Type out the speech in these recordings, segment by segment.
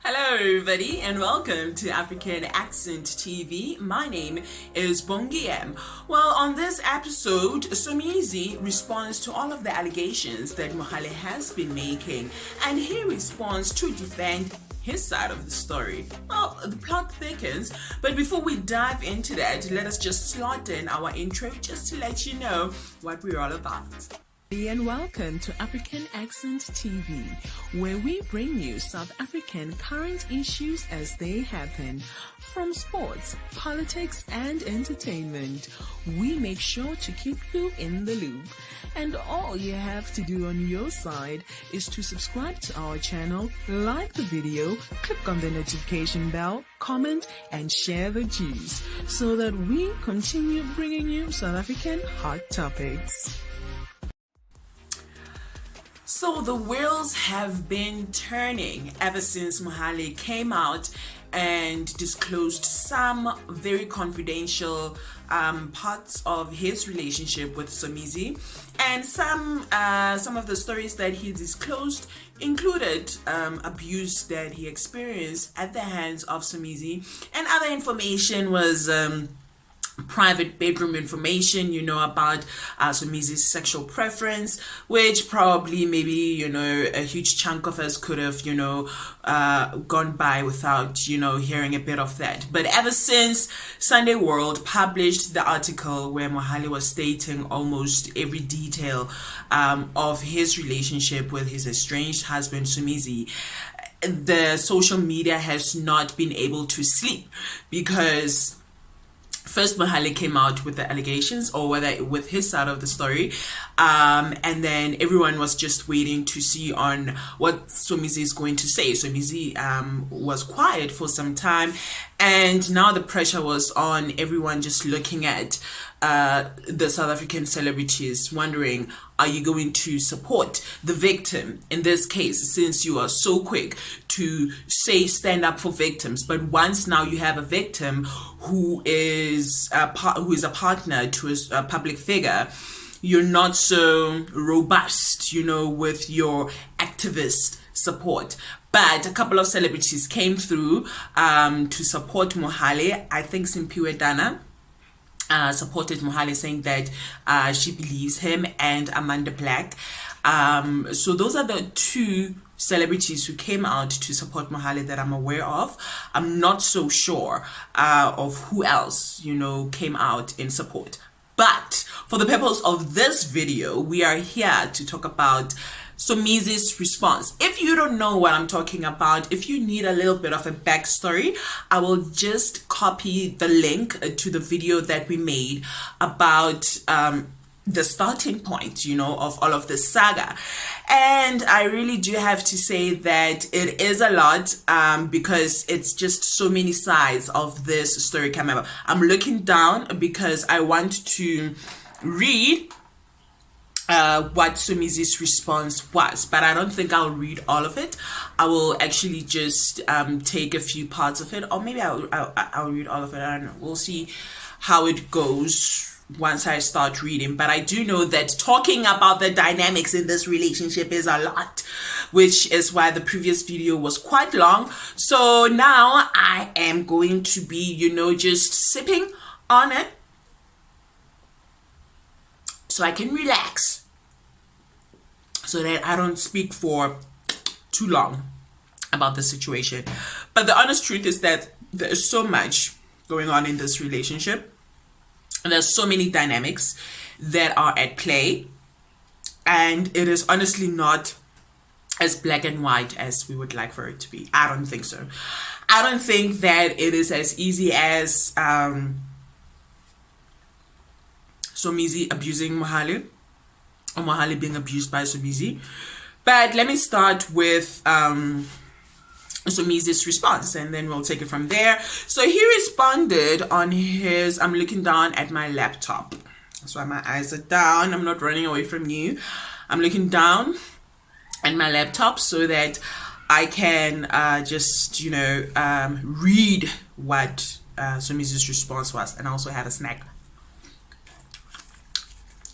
Hello everybody and welcome to African Accent TV. My name is Bongiem. Well, on this episode, Somizi responds to all of the allegations that Mohale has been making, and he responds to defend his side of the story. Well, the plot thickens, but before we dive into that, let us just slot in our intro just to let you know what we're all about. And welcome to African Accent TV, where we bring you South African current issues as they happen. From sports, politics, and entertainment, we make sure to keep you in the loop. And all you have to do on your side is to subscribe to our channel, like the video, click on the notification bell, comment, and share the juice so that we continue bringing you South African hot topics. So the wheels have been turning ever since Mohale came out and disclosed some very confidential parts of his relationship with Somizi, and some of the stories that he disclosed included abuse that he experienced at the hands of Somizi, and other information was private bedroom information, about Somizi's sexual preference, which probably maybe, a huge chunk of us could have, gone by without, hearing a bit of that. But ever since Sunday World published the article where Mohale was stating almost every detail of his relationship with his estranged husband, Somizi, the social media has not been able to sleep, because first Mohale came out with the allegations, or whether with his side of the story, and then everyone was just waiting to see on what Somizi is going to say. Somizi was quiet for some time, and now the pressure was on everyone just looking at the South African celebrities, wondering, are you going to support the victim in this case, since you are so quick to say stand up for victims, but once now you have a victim who is a partner to a public figure, you're not so robust, with your activist support. But a couple of celebrities came through to support Mohale. I think Simpiwe Dana supported Mohale, saying that she believes him, and Amanda Black. So those are the two celebrities who came out to support Mohale that I'm aware of. I'm not so sure of who else, came out in support. But for the purpose of this video, we are here to talk about Somizi's response. If you don't know what I'm talking about, if you need a little bit of a backstory, I will just copy the link to the video that we made about the starting point, of all of this saga. And I really do have to say that it is a lot, because it's just so many sides of this story coming up. I'm looking down because I want to read what Somizi's response was, but I don't think I'll read all of it. I will actually just take a few parts of it, or maybe I'll read all of it. I don't know. We'll see how it goes once I start reading. But I do know that talking about the dynamics in this relationship is a lot, which is why the previous video was quite long. So now I am going to be, just sipping on it so I can relax, so that I don't speak for too long about the situation. But the honest truth is that there is so much going on in this relationship. There's so many dynamics that are at play, and it is honestly not as black and white as we would like for it to be. I don't think so. I don't think that it is as easy as Somizi abusing Mohale, or Mohale being abused by Somizi. But let me start with Somizi's response, and then we'll take it from there. So he responded on his, I'm looking down at my laptop. That's why my eyes are down. I'm not running away from you. I'm looking down at my laptop so that I can just, read what Somizi's response was, and I also have a snack.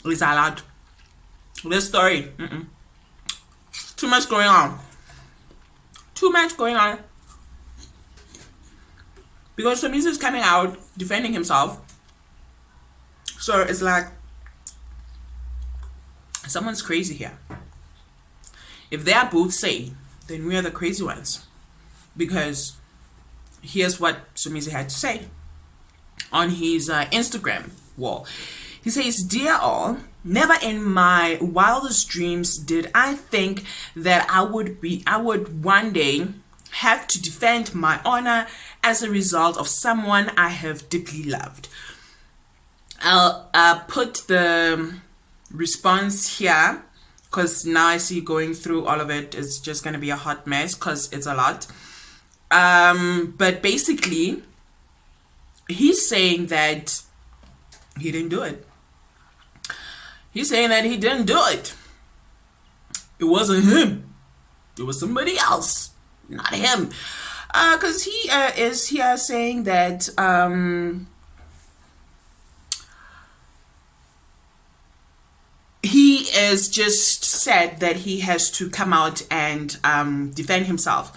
Is allowed. This story, too much going on. Too much going on. because Somizi is coming out defending himself. So it's like someone's crazy here. If they are both sane, then we are the crazy ones. Because here's what Somizi had to say on his Instagram wall. He says, "Dear all, never in my wildest dreams did I think that I would one day have to defend my honor as a result of someone I have deeply loved." I'll put the response here because now I see going through all of it is just going to be a hot mess because it's a lot. But basically, he's saying that he didn't do it. He's saying that he didn't do it. It wasn't him. It was somebody else, not him. Because he is here saying that he is just said that he has to come out and defend himself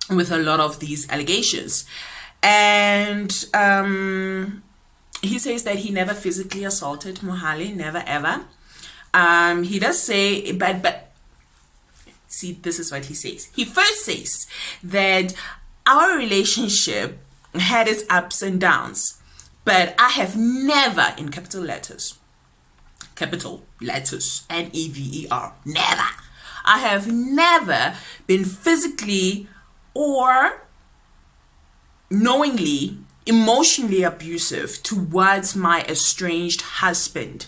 with a lot of these allegations. And he says that he never physically assaulted Mohale, never ever. He does say, but see, this is what he says. He first says that our relationship had its ups and downs, but I have never, in capital letters, NEVER, never. I have never been physically or knowingly emotionally abusive towards my estranged husband.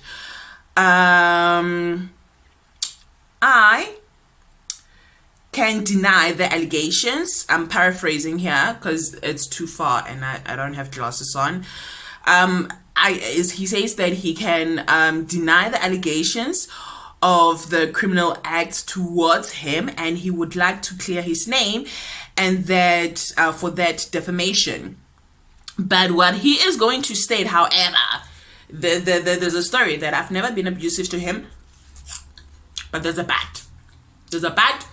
I can deny the allegations. I'm paraphrasing here because it's too far and I don't have glasses on. He says that he can deny the allegations of the criminal acts towards him, and he would like to clear his name and that for that defamation. But what he is going to state, however, there's a story that I've never been abusive to him, but there's a but. There's a but.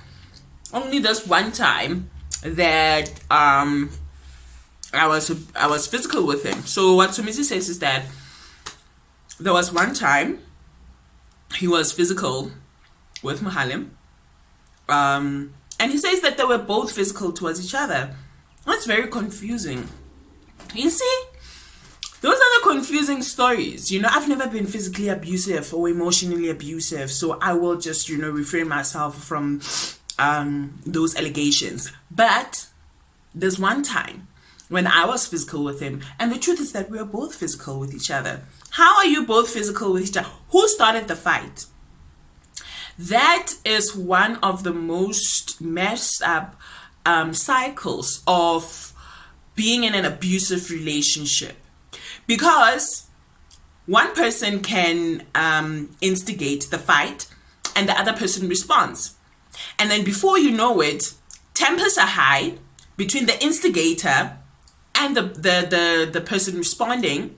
Only this one time that I was physical with him. So what Somizi says is that there was one time he was physical with Mohale, and he says that they were both physical towards each other. That's very confusing. You see, those are the confusing stories. I've never been physically abusive or emotionally abusive, so I will just, refrain myself from those allegations. But there's one time when I was physical with him, and the truth is that we are both physical with each other. How are you both physical with each other? Who started the fight? That is one of the most messed up cycles of being in an abusive relationship, because one person can instigate the fight and the other person responds, and then before you know it, tempers are high between the instigator and the person responding.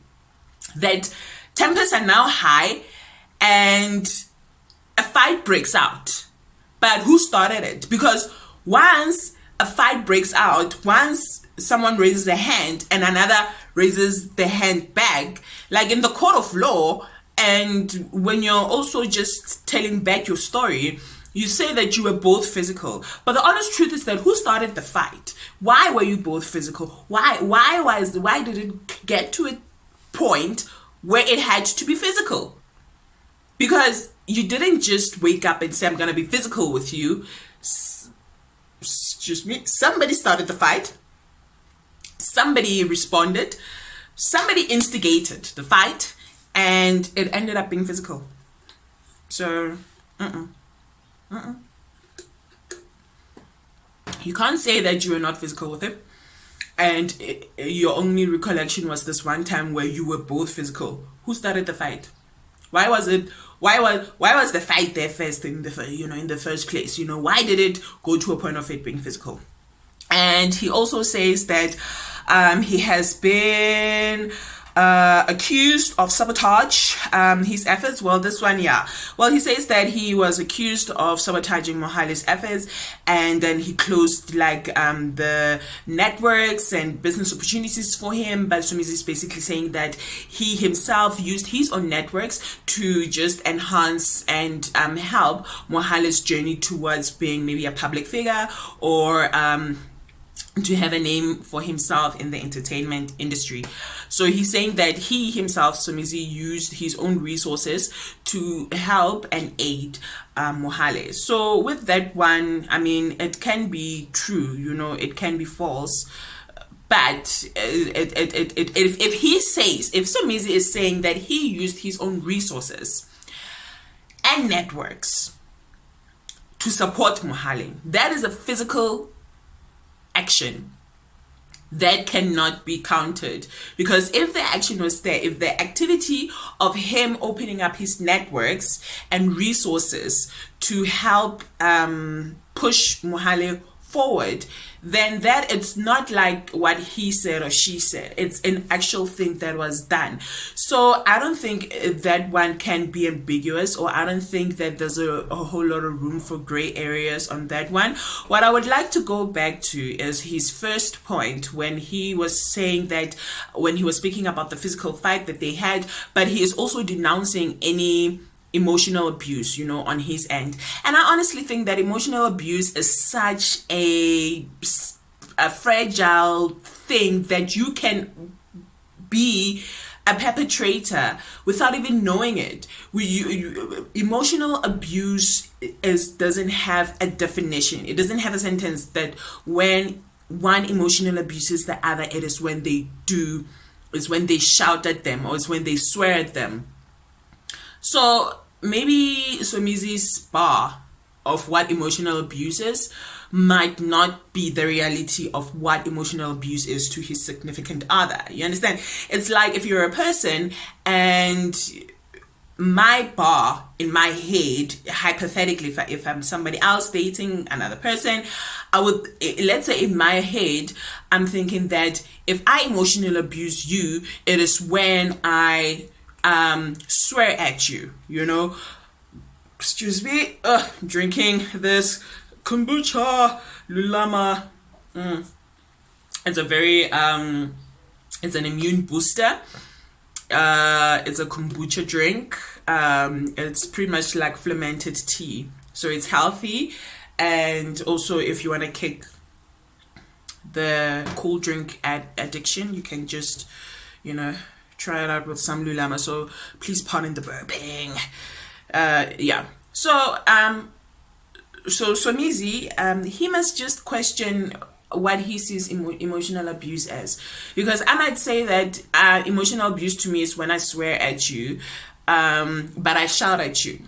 That tempers are now high and a fight breaks out. But who started it? Because once a fight breaks out, once someone raises a hand and another raises the hand back, like in the court of law, and when you're also just telling back your story, you say that you were both physical. But the honest truth is that who started the fight? Why were you both physical? Why did it get to a point where it had to be physical? Because you didn't just wake up and say, I'm going to be physical with you. Excuse me. Somebody started the fight. Somebody responded. Somebody instigated the fight. And it ended up being physical. So, you can't say that you were not physical with him. And your only recollection was this one time where you were both physical. Who started the fight? Why was the fight there first in the first place? Why did it go to a point of it being physical? And he also says that he has been accused of sabotage his efforts. Well, this one, yeah. Well, he says that he was accused of sabotaging Mohale's efforts, and then he closed like the networks and business opportunities for him. But Somizi is basically saying that he himself used his own networks to just enhance and help Mohale's journey towards being maybe a public figure, or to have a name for himself in the entertainment industry. So he's saying that he himself, Somizi, used his own resources to help and aid Mohale. So with that one, I mean, it can be true, you know, it can be false. But if he says, if Somizi is saying that he used his own resources and networks to support Mohale, that is a physical action that cannot be countered. Because if the action was there, if the activity of him opening up his networks and resources to help push Mohale forward, then that it's not like what he said or she said. It's an actual thing that was done. So I don't think that one can be ambiguous, or I don't think that there's a whole lot of room for gray areas on that one. What I would like to go back to is his first point, when he was saying that, when he was speaking about the physical fight that they had, but he is also denouncing any emotional abuse, you know, on his end. And I honestly think that emotional abuse is such a fragile thing that you can be a perpetrator without even knowing it. Emotional abuse doesn't have a definition. It doesn't have a sentence that when one emotional abuses the other, it is when they shout at them, or it's when they swear at them. So maybe Somizi's bar of what emotional abuse is might not be the reality of what emotional abuse is to his significant other. You understand? It's like if you're a person and my bar in my head, hypothetically, if I'm somebody else dating another person, I would, let's say in my head, I'm thinking that if I emotional abuse you, it is when I swear at you, you know. Excuse me, drinking this kombucha lulama. It's a very it's an immune booster. It's a kombucha drink. It's pretty much like fermented tea, so it's healthy. And also, if you want to kick the cold drink addiction, you can just, you know, try it out with some lulama. So please pardon the burping. Yeah. So Somizi, he must just question what he sees emotional abuse as, because I might say that emotional abuse to me is when I swear at you, but I shout at you,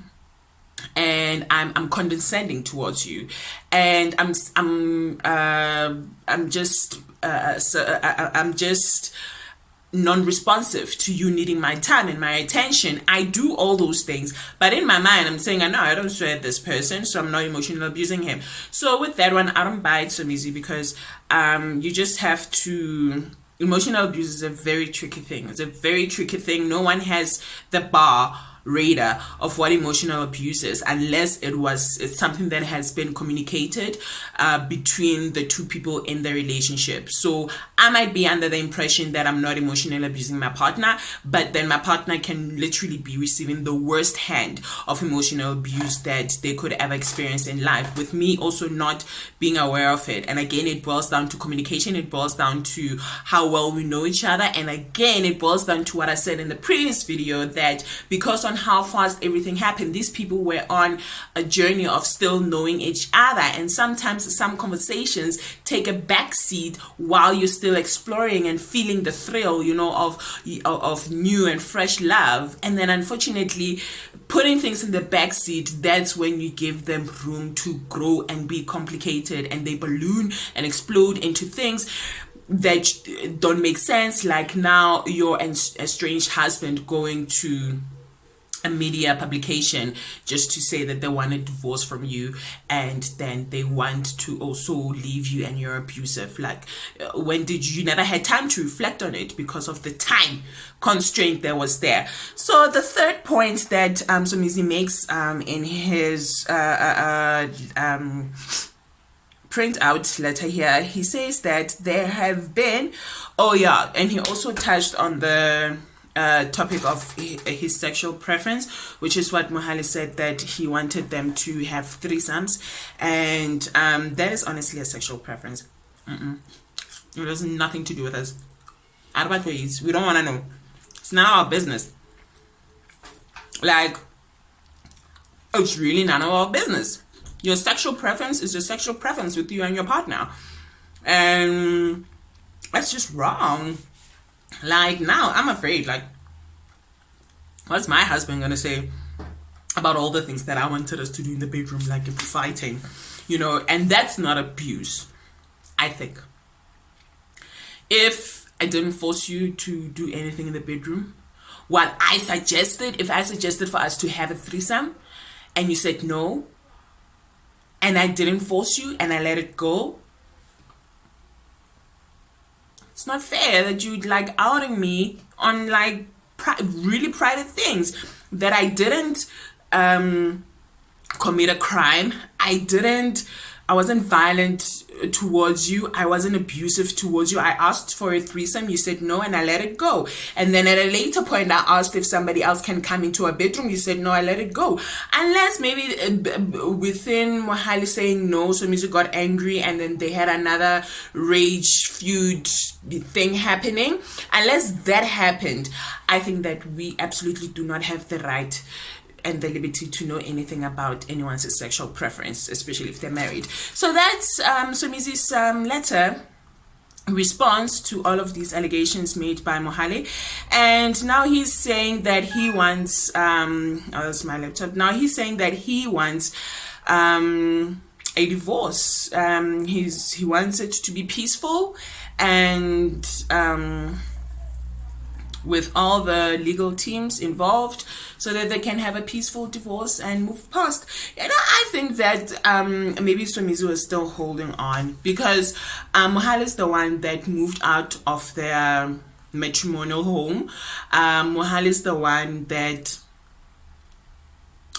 and I'm condescending towards you, and I'm just non-responsive to you needing my time and my attention. I do all those things, but in my mind I'm saying, I don't swear at this person, so I'm not emotionally abusing him. So with that one, I don't buy it so easy, because you just have to, emotional abuse is a very tricky thing. It's a very tricky thing. No one has the bar radar of what emotional abuse is, unless it's something that has been communicated between the two people in the relationship. So I might be under the impression that I'm not emotionally abusing my partner, but then my partner can literally be receiving the worst hand of emotional abuse that they could ever experience in life, with me also not being aware of it. And again, it boils down to communication. It boils down to how well we know each other. And again, it boils down to what I said in the previous video, that because on how fast everything happened, these people were on a journey of still knowing each other, and sometimes some conversations take a backseat while you're still exploring and feeling the thrill, you know, of new and fresh love. And then unfortunately, putting things in the backseat, that's when you give them room to grow and be complicated, and they balloon and explode into things that don't make sense, like now your estranged husband going to a media publication just to say that they want a divorce from you, and then they want to also leave you and you're abusive. Like, when did you never had time to reflect on it because of the time constraint that was there. So the third point that Somizi makes in his print out letter here, he says that there have been, and he also touched on the topic of his sexual preference, which is what Mohale said, that he wanted them to have threesomes, and that is honestly a sexual preference. It has nothing to do with us. Otherwise, we don't want to know. It's none of our business. Like, it's really none of our business. Your sexual preference is your sexual preference with you and your partner, and that's just wrong. Like, now I'm afraid, like, what's my husband gonna say about all the things that I wanted us to do in the bedroom, like fighting, and that's not abuse. I think if I didn't force you to do anything in the bedroom, if I suggested for us to have a threesome and you said no, and I didn't force you and I let it go, it's not fair that you'd like outing me on like really private things, that I didn't commit a crime. I wasn't violent towards you. I wasn't abusive towards you. I asked for a threesome. You said no, and I let it go. And then at a later point, I asked if somebody else can come into our bedroom. You said no, I let it go. Unless maybe within Mohale saying no, Somizi got angry, and then they had another rage feud thing happening. Unless that happened, I think that we absolutely do not have the right and the liberty to know anything about anyone's sexual preference, especially if they're married. So that's Somizi's letter response to all of these allegations made by Mohale. And now he's saying that he wants that's my laptop. Now he's saying that he wants a divorce. He wants it to be peaceful, and with all the legal teams involved, so that they can have a peaceful divorce and move past. I think that maybe Somizi was still holding on, because Mohale is the one that moved out of their matrimonial home. Mohale is the one that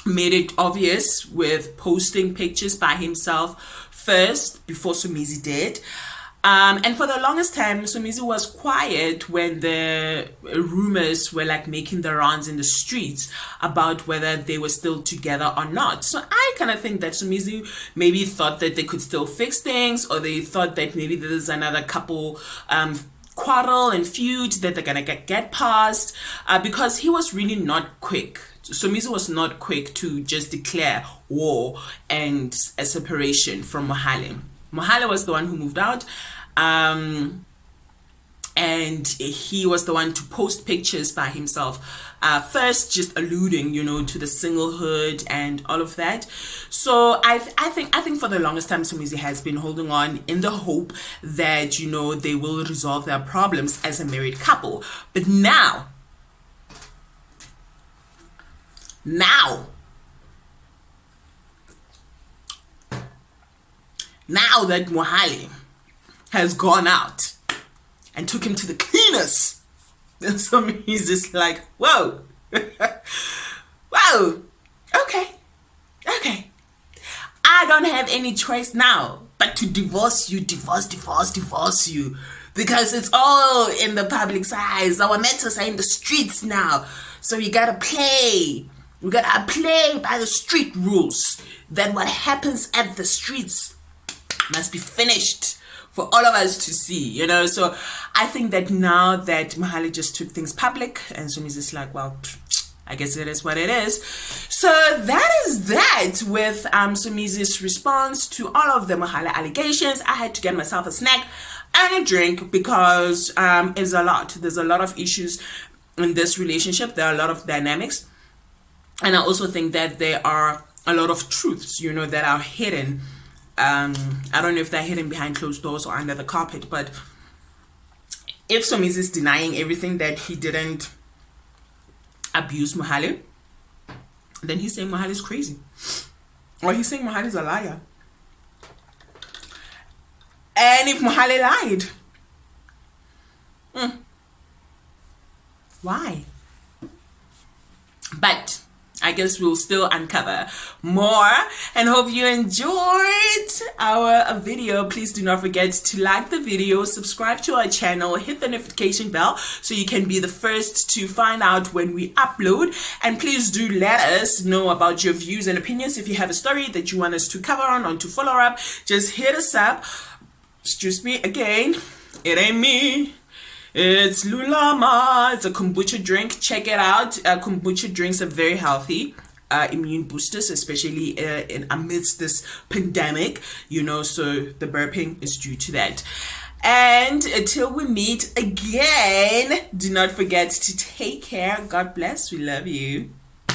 made it obvious with posting pictures by himself first before Somizi did. And for the longest time, Somizi was quiet when the rumors were like making the rounds in the streets about whether they were still together or not. So I kind of think that Somizi maybe thought that they could still fix things, or they thought that maybe there's another couple quarrel and feud that they're gonna get past, because he was really not quick. Somizi was not quick to just declare war and a separation from Mohale. Mohale was the one who moved out, and he was the one to post pictures by himself, first just alluding, to the singlehood and all of that. So I think for the longest time, Somizi has been holding on in the hope that they will resolve their problems as a married couple. But now that Mohale has gone out and took him to the cleaners, then Somizi is like, whoa, whoa, okay, I don't have any choice now but to divorce you, because it's all in the public's eyes. Our matters are in the streets now, so we gotta play by the street rules. Then what happens at the streets must be finished for all of us to see, So I think that now that Mohale just took things public, and Somizi's like, well, I guess it is what it is. So that is that with Somizi's response to all of the Mohale allegations. I had to get myself a snack and a drink, because it's a lot. There's a lot of issues in this relationship. There are a lot of dynamics. And I also think that there are a lot of truths, that are hidden. I don't know if they're hidden behind closed doors or under the carpet, but if Somizi is denying everything, that he didn't abuse Mohale, then he's saying Mohale is crazy. Or he's saying Mohale is a liar. And if Mohale lied, why? But I guess we'll still uncover more, and hope you enjoyed our video. Please do not forget to like the video, subscribe to our channel, hit the notification bell so you can be the first to find out when we upload. And please do let us know about your views and opinions. If you have a story that you want us to cover on to follow up, just hit us up. Excuse me again, it ain't me. It's Lulama. It's a kombucha drink. Check it out. Kombucha drinks are very healthy, immune boosters, especially amidst this pandemic, so the burping is due to that. And until we meet again, do not forget to take care. God bless. We love you.